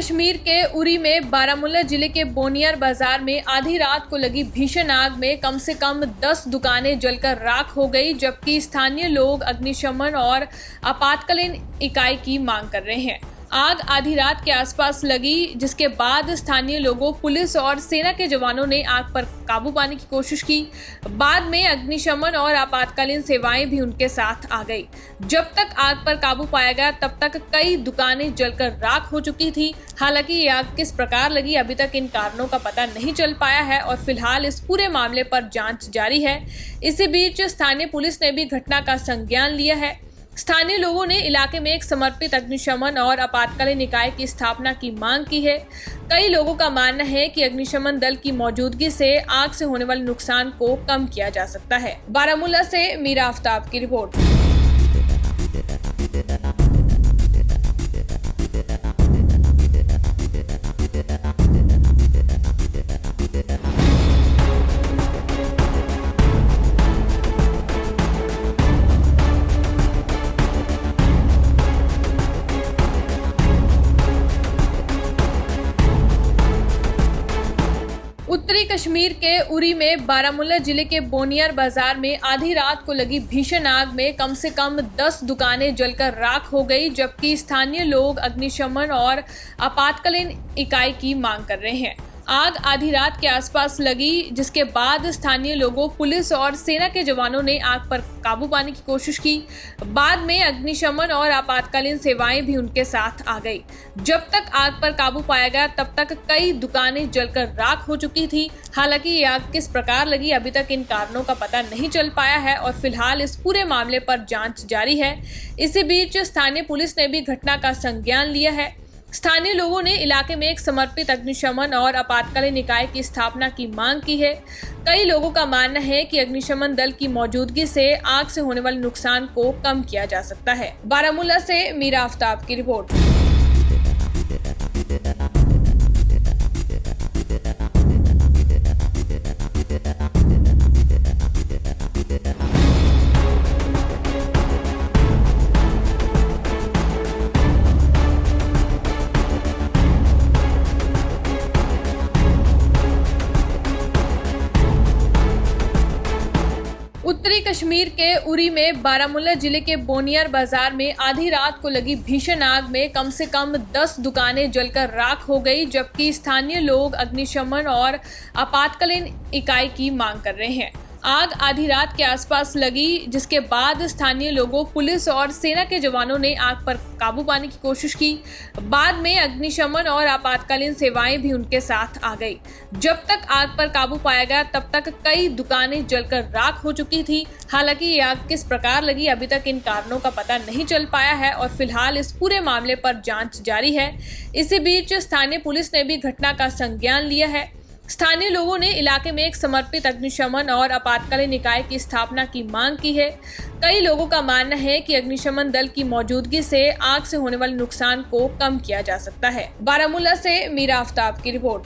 कश्मीर के उरी में बारामूला जिले के बोनियार बाजार में आधी रात को लगी भीषण आग में कम से कम 10 दुकानें जलकर राख हो गई, जबकि स्थानीय लोग अग्निशमन और आपातकालीन इकाई की मांग कर रहे हैं। आग आधी रात के आसपास लगी, जिसके बाद स्थानीय लोगों, पुलिस और सेना के जवानों ने आग पर काबू पाने की कोशिश की। बाद में अग्निशमन और आपातकालीन सेवाएं भी उनके साथ आ गई। जब तक आग पर काबू पाया गया तब तक कई दुकानें जलकर राख हो चुकी थी। हालांकि ये आग किस प्रकार लगी, अभी तक इन कारणों का पता नहीं चल पाया है और फिलहाल इस पूरे मामले पर जांच जारी है। इसी बीच स्थानीय पुलिस ने भी घटना का संज्ञान लिया है। स्थानीय लोगों ने इलाके में एक समर्पित अग्निशमन और आपातकालीन इकाई की स्थापना की मांग की है। कई लोगों का मानना है कि अग्निशमन दल की मौजूदगी से आग से होने वाले नुकसान को कम किया जा सकता है। बारामूला से मीरा आफ्ताब की रिपोर्ट। उत्तरी कश्मीर के उरी में बारामूला जिले के बोनियार बाजार में आधी रात को लगी भीषण आग में कम से कम 10 दुकानें जलकर राख हो गई, जबकि स्थानीय लोग अग्निशमन और आपातकालीन इकाई की मांग कर रहे हैं। आग आधी रात के आसपास लगी, जिसके बाद स्थानीय लोगों, पुलिस और सेना के जवानों ने आग पर काबू पाने की कोशिश की। बाद में अग्निशमन और आपातकालीन सेवाएं भी उनके साथ आ गई। जब तक आग पर काबू पाया गया तब तक कई दुकानें जलकर राख हो चुकी थी। हालांकि ये आग किस प्रकार लगी, अभी तक इन कारणों का पता नहीं चल पाया है और फिलहाल इस पूरे मामले पर जांच जारी है। इसी बीच स्थानीय पुलिस ने भी घटना का संज्ञान लिया है। स्थानीय लोगों ने इलाके में एक समर्पित अग्निशमन और आपातकालीन इकाई की स्थापना की मांग की है। कई लोगों का मानना है कि अग्निशमन दल की मौजूदगी से आग से होने वाले नुकसान को कम किया जा सकता है। बारामूला से मीरा आफ्ताब की रिपोर्ट। उत्तरी कश्मीर के उरी में बारामूला जिले के बोनियार बाजार में आधी रात को लगी भीषण आग में कम से कम 10 दुकानें जलकर राख हो गई, जबकि स्थानीय लोग अग्निशमन और आपातकालीन इकाई की मांग कर रहे हैं। आग आधी रात के आसपास लगी, जिसके बाद स्थानीय लोगों, पुलिस और सेना के जवानों ने आग पर काबू पाने की कोशिश की। बाद में अग्निशमन और आपातकालीन सेवाएं भी उनके साथ आ गई। जब तक आग पर काबू पाया गया तब तक कई दुकानें जलकर राख हो चुकी थी। हालांकि ये आग किस प्रकार लगी, अभी तक इन कारणों का पता नहीं चल पाया है और फिलहाल इस पूरे मामले पर जांच जारी है। इसी बीच स्थानीय पुलिस ने भी घटना का संज्ञान लिया है। स्थानीय लोगों ने इलाके में एक समर्पित अग्निशमन और आपातकालीन इकाई की स्थापना की मांग की है। कई लोगों का मानना है कि अग्निशमन दल की मौजूदगी से आग से होने वाले नुकसान को कम किया जा सकता है। बारामूला से मीरा आफ्ताब की रिपोर्ट।